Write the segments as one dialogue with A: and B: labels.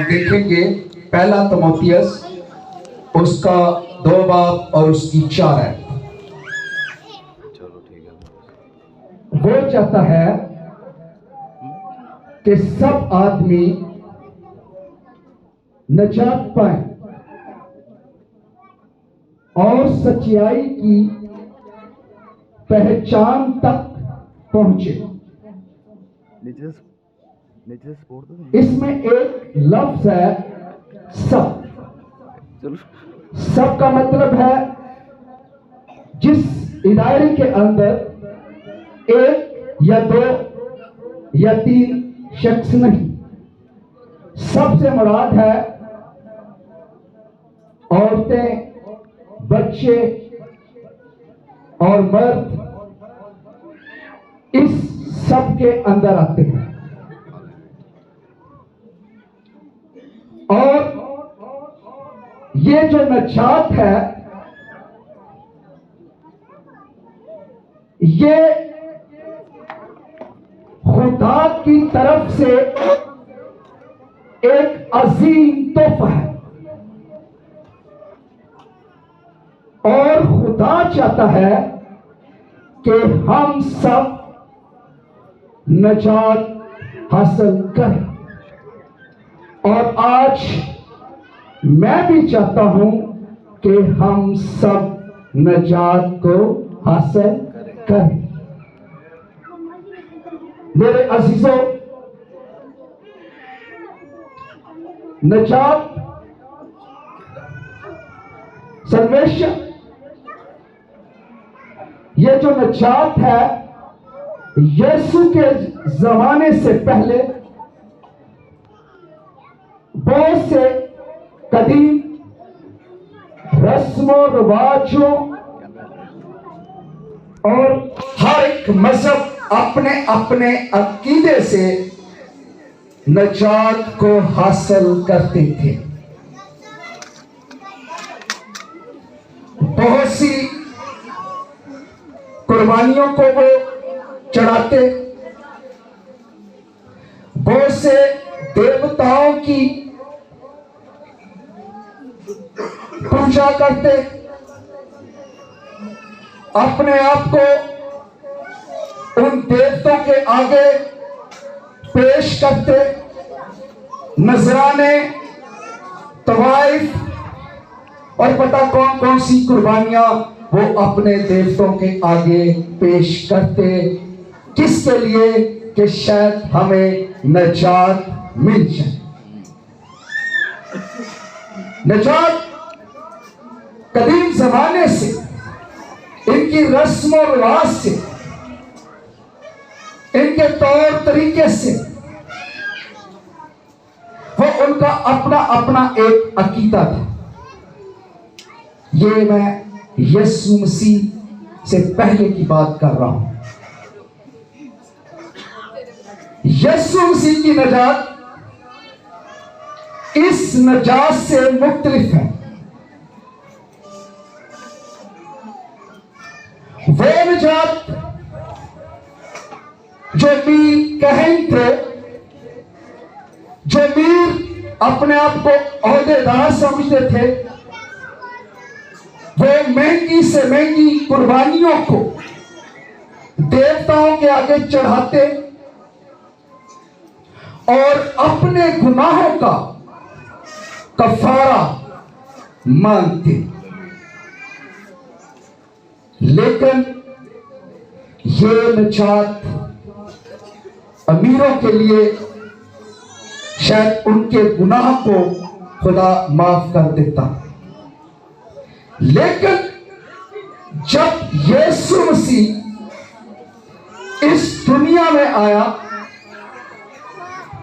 A: हम देखेंगे पहला तीमुथियुस उसका 2 बाब और उसकी 4 है। वो चाहता है कि सब आदमी निजात पाए और सच्चाई की पहचान तक पहुंचे। इसमें एक लफ्ज है सब। सब का मतलब है जिस इदारे के अंदर 1 या 2 या 3 शख्स नहीं, सबसे मुराद है औरतें, बच्चे और मर्द इस सब के अंदर आते हैं। और ये जो नजात है ये खुदा की तरफ से एक अजीम तोहफा है और खुदा चाहता है कि हम सब नजात हासिल करें। और आज मैं भी चाहता हूं कि हम सब नजात को हासिल करें। मेरे अजीजों, नजात सर्वेश्वर, ये जो नजात है यीशु के जमाने से पहले बहुत से कदीम रस्मों रिवाजों और हर एक मजहब अपने अपने अकीदे से नजात को हासिल करते थे। बहुत सी कुर्बानियों को वो चढ़ाते, बहुत से देवताओं की पूजा करते, अपने आप को उन देवताओं के आगे पेश करते, नजराने, तवाइफ और पता कौन कौन सी कुर्बानियां वो अपने देवताओं के आगे पेश करते। किसके लिए? कि शायद हमें नजात मिल जाए। नजात कदीम जमाने से, इनकी रस्म और रिवाज से, इनके तौर तरीके से, वो उनका अपना अपना एक अकीदा था। ये मैं यीशु मसीह से पहले की बात कर रहा हूं। यीशु मसीह की नजात इस नजात से मुख्तलिफ है। वो नजात जो मीर कहन थे, जो मीर अपने आप को ओहदेदार समझते थे, वो महंगी से महंगी कुर्बानियों को देवताओं के आगे चढ़ाते और अपने गुनाहों का कफारा मांगते। लेकिन ये नजात अमीरों के लिए शायद उनके गुनाह को खुदा माफ कर देता, लेकिन जब यीशु मसीह इस दुनिया में आया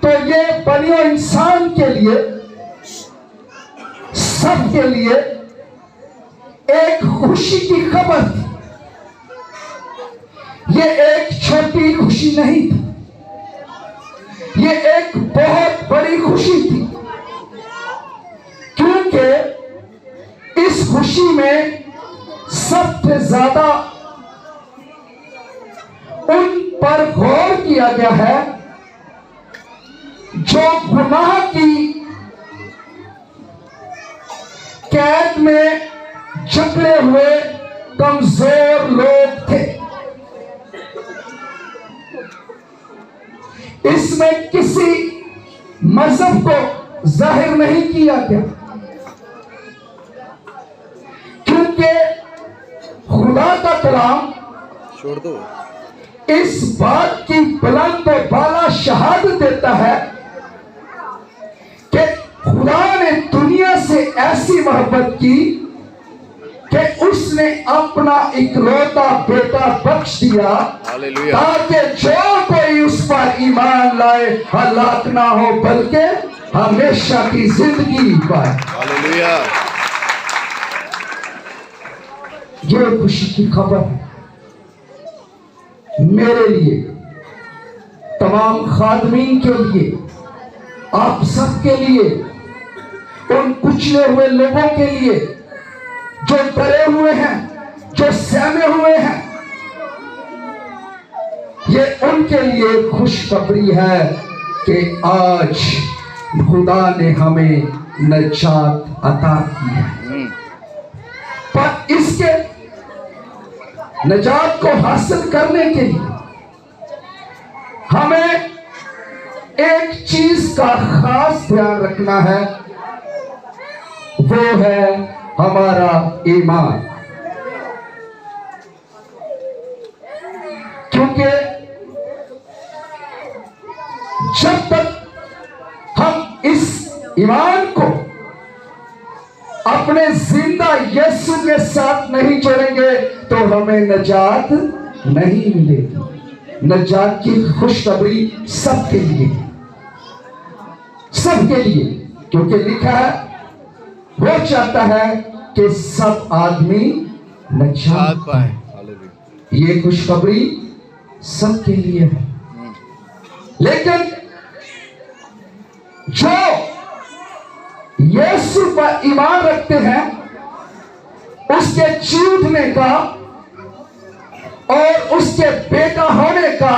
A: तो ये बनियो इंसान के लिए, सबके लिए एक खुशी की खबर थी। ये एक छोटी खुशी नहीं थी, ये एक बहुत बड़ी खुशी थी, क्योंकि इस खुशी में सबसे ज्यादा उन पर गौर किया गया है जो गुनाह की कैद में जकड़े हुए कमजोर लोग थे। इसमें किसी मजहब को जाहिर नहीं किया गया, क्योंकि खुदा का कलाम
B: छोड़ दो।
A: इस बात की बुलंद और बाला शहादत देता है कि खुदा ने दुनिया से ऐसी मोहब्बत की कि उसने अपना इकलौता बेटा बख्श दिया,
B: हालेलुया।
A: ताकि जो कोई उस पर ईमान लाए हलाक ना हो बल्कि हमेशा की जिंदगी पाए।
B: हालेलुया।
A: ये खुशी की खबर है मेरे लिए, तमाम खादमीन के लिए, आप सबके लिए, उन कुचले हुए लोगों के लिए जो डरे हुए हैं, जो सहमे हुए हैं। ये उनके लिए खुशखबरी है कि आज खुदा ने हमें नजात अता की है। पर इसके नजात को हासिल करने के लिए हमें एक चीज का खास ध्यान रखना है, वो है हमारा ईमान। क्योंकि जब तक हम इस ईमान को अपने जिंदा यीशु के साथ नहीं जोड़ेंगे तो हमें नजात नहीं मिलेगी। नजात की खुशखबरी सबके लिए, सबके लिए, क्योंकि लिखा है वो चाहता है कि सब आदमी नजात पाए। ये खुशखबरी सबके लिए है। लेकिन जो यीशु पर ईमान रखते हैं, उसके जीतने का और उसके बेटा होने का,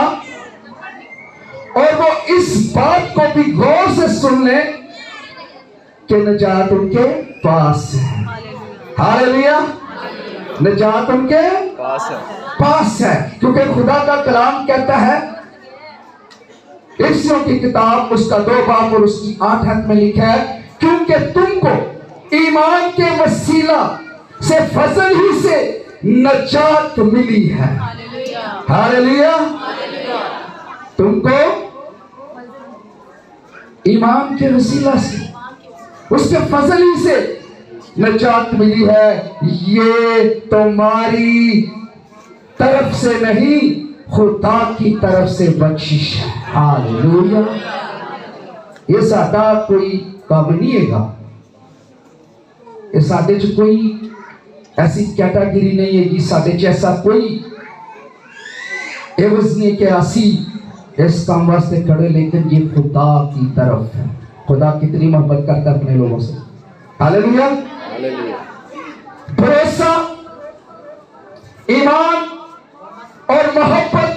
A: और वो इस बात को भी गौर से सुन ले कि नजात उनके पास है। हालेलुया। नजात उनके पास है, क्योंकि खुदा का कलाम कहता है, इफ्सियों की किताब उसका 2 बाब और उसकी 8 हद में लिखा है, क्योंकि तुमको ईमान के वसीला से फजल ही से नजात मिली है। हालेलुया। तुमको ईमान के वसीला से, उसके फजल ही से नजात मिली है। ये तुम्हारी तरफ से नहीं, खुदा की तरफ से बख्शिश है। हालेलुया। ये सादा कोई काम नहीं हैगा, ये साडे च कोई ऐसी कैटेगरी नहीं है कि साडे च ऐसा कोई एवज नहीं कि असी इस काम वास्ते खड़े, लेकिन ये खुदा की तरफ है। खुदा कितनी मोहब्बत करता है अपने लोगों से। हालेलुया। भरोसा, ईमान और मोहब्बत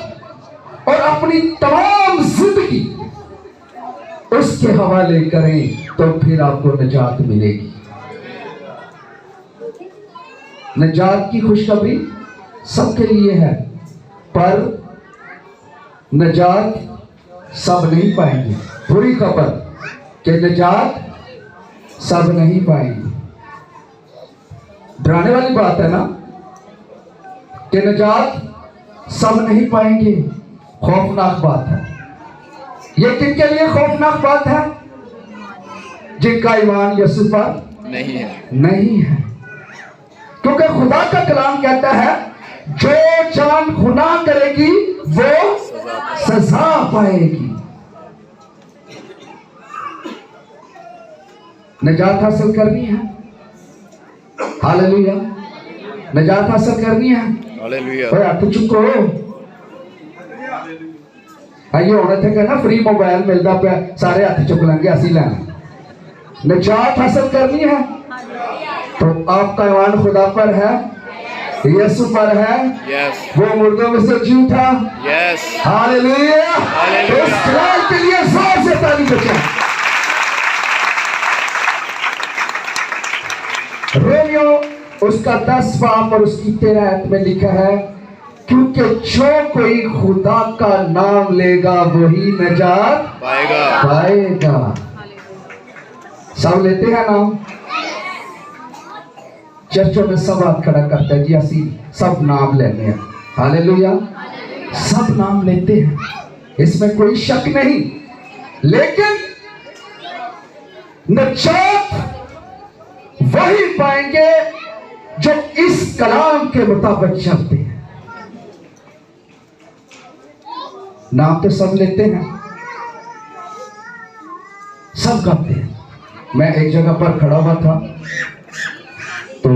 A: और अपनी तमाम जिंदगी उसके हवाले करें तो फिर आपको नजात मिलेगी। नजात की खुशखबरी सबके लिए है, पर नजात सब नहीं पाएंगे। बुरी खबर कि नजात सब नहीं पाएंगे। डराने वाली बात है ना कि नजात सब नहीं पाएंगे। खौफनाक बात है। ये किनके लिए खौफनाक बात है? जिनका ईमान यीशु पर नहीं है। क्योंकि खुदा का कलाम कहता है, जो जान गुनाह करेगी वो सजा पाएगी। नजात हासिल करनी है। हालेलुया। नजात हासिल करनी है।
B: हालेलुया।
A: ओए हाथ चुको। आइए होने थे कहना फ्री मोबाइल मिलता पे सारे हाथ चुक लेंगे, असि लेना। नजात हासिल करनी है तो आपका ईमान खुदा पर है, यीशु पर है। वो मुर्दों में से जी उठा। हालेलुया। तो इस कलाम के लिए जोर से ताली बजाएं। उसका 10 बाब और उसकी 13 आयत में लिखा है, क्योंकि जो कोई खुदा का नाम लेगा वही नजात पाएगा। सब लेते हैं नाम? चर्चों में सब हाथ खड़ा करते हैं जी, असी सब नाम लेने हैं। हालेलुया, सब नाम लेते हैं, इसमें कोई शक नहीं। लेकिन नजात वही पाएंगे जो इस कलाम के मुताबिक चलते हैं। नाम तो सब लेते हैं, सब गाते हैं। मैं एक जगह पर खड़ा हुआ था तो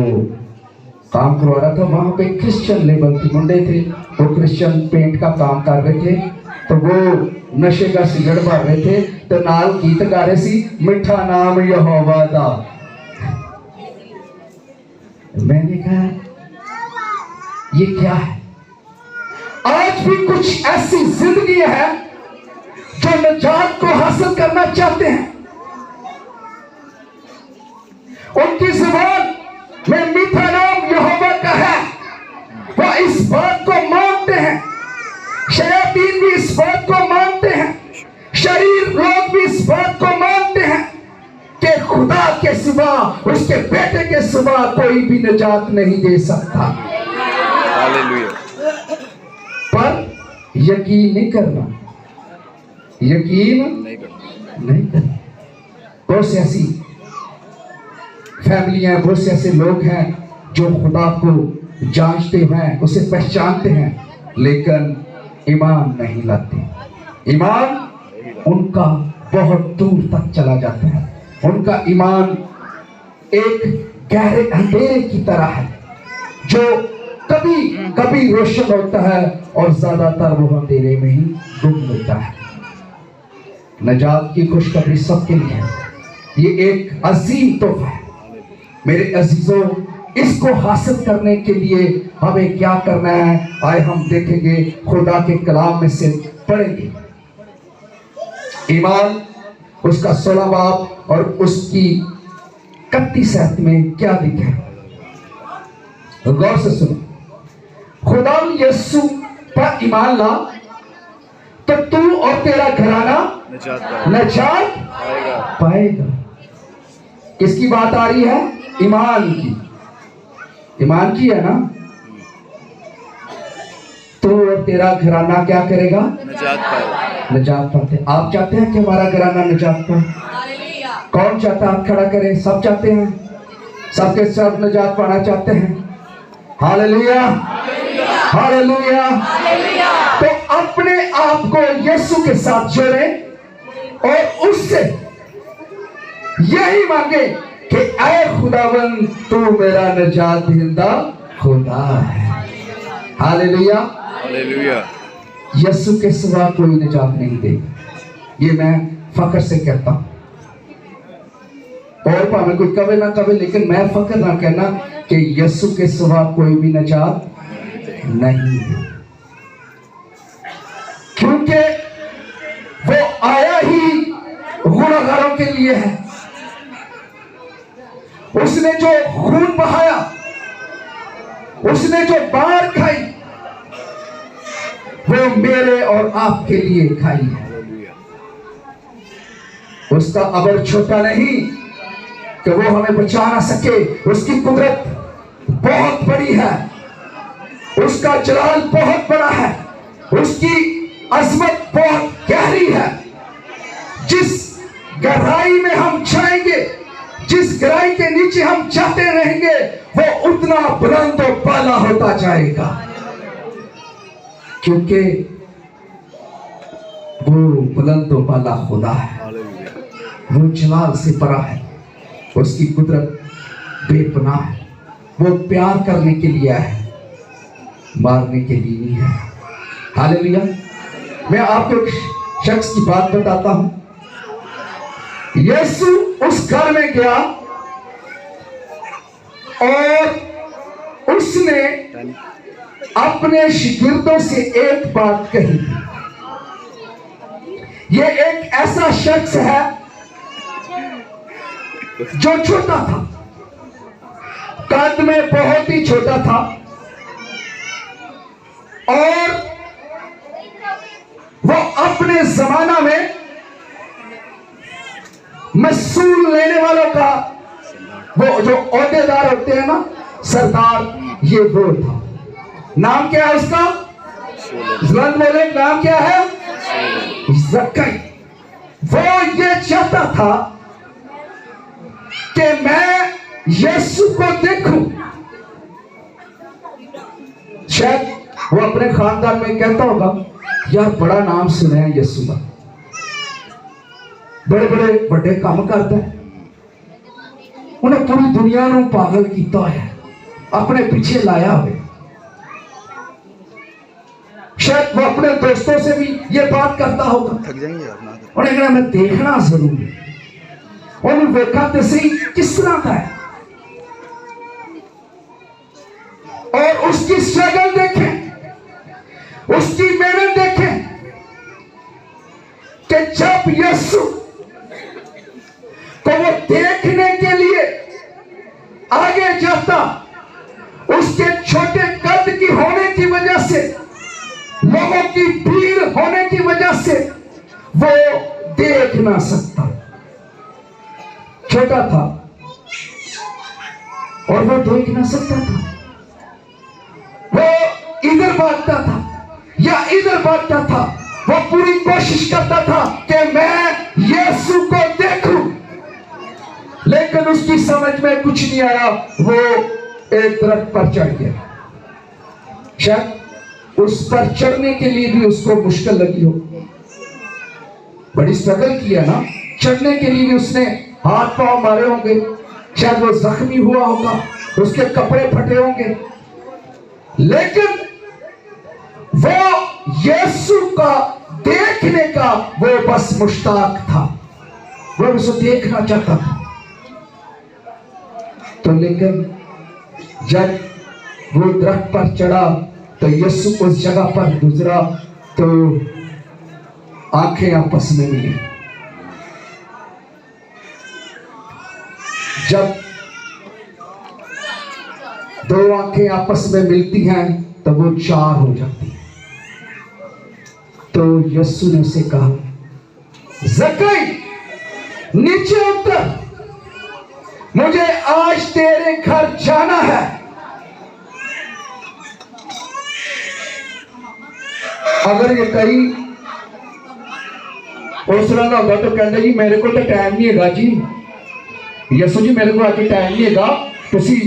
A: काम करवा रहा था, वहां पे क्रिश्चियन लेबर के मुंडे थे, वो क्रिश्चियन पेंट का काम कर रहे थे। तो वो नशे का सिगरेट भर रहे थे, तो नाल गीत गा रहे सी, मिठा नाम यहोवा दा। मैंने कहा ये क्या है? आज भी कुछ ऐसी जिंदगी है जो निजात को हासिल करना चाहते हैं। उनकी जुबान में मीठा नाम यहोवा का है, वो इस बात को मानते हैं। शयातीन भी इस बात को मानते हैं, शरीर लोग भी इस बात को मानते हैं कि खुदा के सिवा, उसके बेटे के सिवा कोई भी निजात नहीं दे सकता।
B: हालेलुया।
A: पर यकीन नहीं करना, यकीन नहीं करना। बहुत सी ऐसी फैमिलियां, बहुत से ऐसे लोग हैं जो खुदा को जानते हैं, उसे पहचानते हैं, लेकिन ईमान नहीं लाते। ईमान उनका बहुत दूर तक चला जाता है। उनका ईमान एक गहरे अंधेरे की तरह है जो कभी कभी रोशन होता है और ज्यादातर वो अंधेरे में ही डूब जाता है। नजात की खुशखबरी सबके लिए है, ये एक अजीम तोहफा है। मेरे अजीजों, इसको हासिल करने के लिए हमें क्या करना है, आए हम देखेंगे, खुदा के कलाम में से पढ़ेंगे। ईमान उसका 16 बाब और उसकी 31 आयत में क्या लिखा है, गौर से सुनो। खुदा यीशु पर ईमान ला तो तू और तेरा घराना नजात पाएगा। किसकी बात आ रही है? ईमान की। ईमान की है ना? तू और तेरा घराना क्या करेगा? नजात पाते। आप चाहते हैं कि हमारा घराना नजात पाए? कौन चाहता है? हाथ खड़ा करें। सब चाहते हैं, सबके सब नजात पाना चाहते हैं। Hallelujah, hallelujah. तो अपने आप को यीशु के साथ जोड़ें और उससे यही मांगे कि ऐ खुदावन, तू मेरा निजात दहिंदा खुदा है। Hallelujah, hallelujah. यीशु के सिवा कोई निजात नहीं देगा, ये मैं फख्र से कहता हूं। और भावे कोई कवे ना कवे, लेकिन मैं फख्र ना कहना कि यीशु के सिवा कोई भी निजात नहीं है, क्योंकि वो आया ही गुनहगारों के लिए है। उसने जो खून बहाया, उसने जो बाढ़ खाई, वो मेरे और आपके लिए खाई है। उसका अबर छोटा नहीं कि वो हमें बचा ना सके। उसकी कुदरत बहुत बड़ी है, उसका जलाल बहुत बड़ा है, उसकी अजमत बहुत गहरी है। जिस गहराई में हम जाएंगे, जिस गहराई के नीचे हम जाते रहेंगे, वो उतना बुलंद और बाला होता जाएगा, क्योंकि वो बुलंद और बाला खुदा है। वो जलाल से परा है, उसकी कुदरत बेपनाह है। वो प्यार करने के लिए है, मारने के लिए नहीं है। हालेलुया। मैं आपको एक शख्स की बात बताता हूं। यीशु उस घर में गया और उसने अपने शागिर्दों से एक बात कही। ये एक ऐसा शख्स है जो छोटा था, कद में बहुत ही छोटा था और वो अपने जमाना में मसूल लेने वालों का, वो जो ओहदेदार होते हैं ना, सरदार, ये वो था। नाम क्या है उसका? बुलंद बोले, नाम क्या है? जक्कई। वो ये चाहता था कि मैं यीशु को देखूं। शायद वो अपने खानदान में कहता होगा, यार बड़ा नाम सुना है यीशु का, बड़े बड़े बड़े काम करता है, उन्हें पूरी दुनिया को पागल किया है, अपने पीछे लाया हुए। शायद वो अपने दोस्तों से भी ये बात करता होगा, उन्हें कहना मैं देखना जरूर है। उन्हें देखा तो सही किस तरह का है, और उसकी स्ट्रगल देखें, उसकी मेहनत देखें कि जब यीशु को वो देखने के लिए आगे जाता, उसके छोटे कद की होने की वजह से, लोगों की भीड़ होने की वजह से वो देख ना सकता, छोटा था और वो देख ना सकता था। वो इधर भागता था या इधर भागता था, वो पूरी कोशिश करता था कि मैं यीशु को देखूं, लेकिन उसकी समझ में कुछ नहीं आया। वो एक दरख्त पर चढ़ गया। शायद उस पर चढ़ने के लिए भी उसको मुश्किल लगी हो, बड़ी स्ट्रगल किया ना, चढ़ने के लिए भी उसने हाथ पांव मारे होंगे, शायद वो जख्मी हुआ होगा, उसके कपड़े फटे होंगे, लेकिन वो यीशु का देखने का वो बस मुश्ताक था, वो उसे देखना चाहता था। तो लेकिन जब वो दरख्त पर चढ़ा तो यीशु उस जगह पर गुजरा तो आंखें आपस में मिली। जब दो आंखें आपस में मिलती हैं तो वो चार हो जाती हैं। तो यीशु ने उसे कहा, जक्कई नीचे उतर, मुझे आज तेरे घर जाना है। अगर ये कहीं उस तरह का होगा तो कहते जी मेरे को तो टाइम नहीं है जी, यीशु जी मेरे को आके टाइम नहीं है, तुसी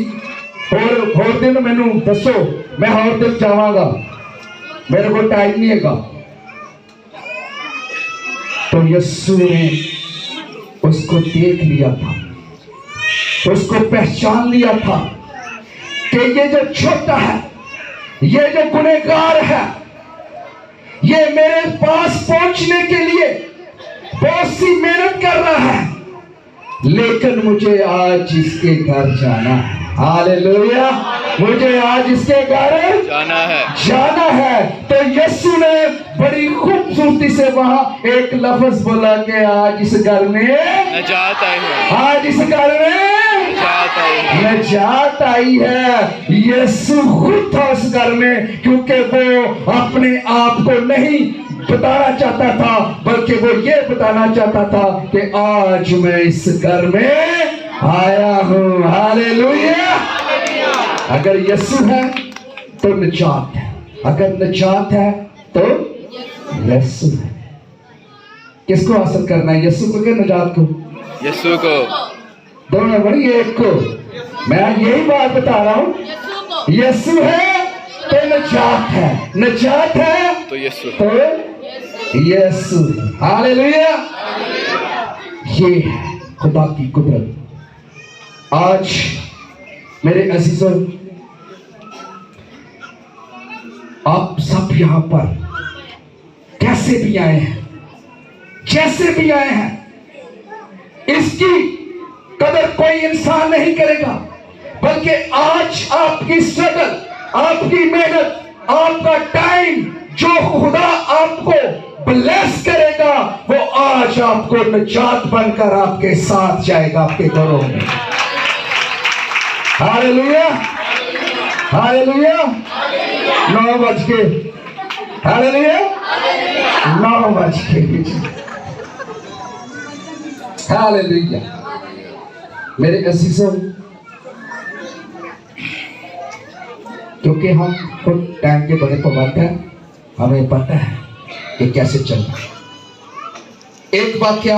A: होर दिन मैनू दसो, मैं होर दिन जावांगा, मेरे को टाइम नहीं है। तो यीशु ने उसको देख लिया था, उसको पहचान लिया था कि ये जो छोटा है, ये जो गुनहगार है, ये मेरे पास पहुंचने के लिए बहुत सी मेहनत कर रहा है, लेकिन मुझे आज इसके घर जाना है। हालेलुया, मुझे आज इसके घर जाना है। तो यीशु ने बड़ी खूबसूरती से वहां एक लफ्ज बोला कि आज इस घर में
B: नजात आई है,
A: आज इस घर में नजात आई है। यीशु खुद था उस घर में, क्योंकि वो अपने आप को नहीं बताना चाहता था, बल्कि वो ये बताना चाहता था कि आज मैं इस घर में आया हूं। हालेलुया। अगर यीशु है तो निजात है, अगर निजात है तो यीशु है। किसको हासिल करना है, यीशु को कि निजात को?
B: यीशु को।
A: दोनों बड़ी, एक को। मैं यही बात बता रहा हूं, यीशु है तो निजात है, निजात है
B: तो यीशु,
A: तो यीशु। हालेलुया। ये है खुदा की कुदरत। आज मेरे अजीजों, आप सब यहां पर कैसे भी आए हैं, जैसे भी आए हैं, इसकी कदर कोई इंसान नहीं करेगा, बल्कि आज आपकी स्ट्रगल, आपकी मेहनत, आपका टाइम जो खुदा आपको ब्लेस करेगा, वो आज आपको निजात बनकर आपके साथ जाएगा, आपके घरों में। Hallelujah, hallelujah. 9 बज के, हालेलुया, 9 बज के, हालेलुया। मेरे अजीजों, क्योंकि हम खुद टाइम के बड़े पाबंद हैं, हमें पता है कि कैसे चलना है। एक वाक्या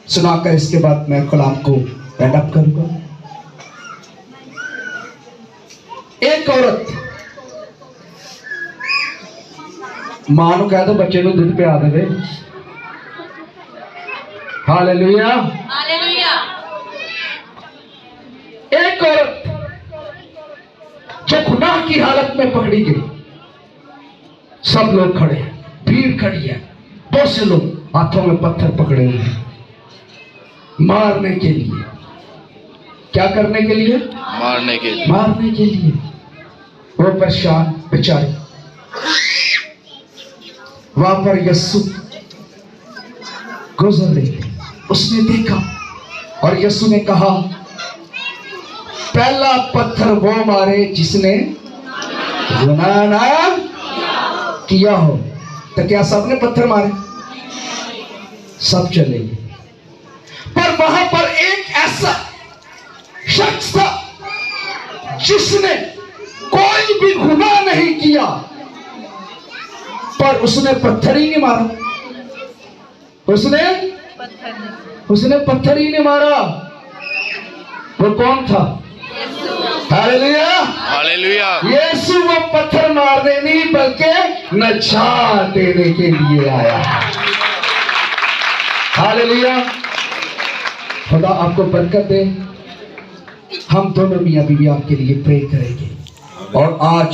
A: सुनाकर इसके बाद मैं कलाम को एंड अप करूंगा। एक औरत, मां को कह दो बच्चे को दूध पिया दे। Hallelujah,
C: hallelujah.
A: एक औरत जो गुनाह की हालत में पकड़ी गई, सब लोग खड़े हैं, भीड़ खड़ी है, बहुत से लोग हाथों में पत्थर पकड़े हुए हैं, मारने के लिए। क्या करने के लिए?
B: मारने के लिए।
A: मारने के लिए। वो परेशान बेचारी, वहां पर यीशु गुजर रही थी, उसने देखा और यीशु ने कहा, पहला पत्थर वो मारे जिसने गुनाह ना किया हो। तो क्या सबने पत्थर मारे? सब चले गए। पर वहां पर एक ऐसा शख्स था जिसने कोई भी गुनाह नहीं किया, पर उसने पत्थर ही नहीं मारा। उसने पत्थर ही नहीं मारा। वो कौन था? Hallelujah,
B: hallelujah.
A: यीशु वो पत्थर मारने नहीं बल्कि नजात देने के लिए आया। हालेलुया। खुदा आपको बरकत दे। हम दोनों मियां बीवी आपके लिए प्रे करेंगे। और आज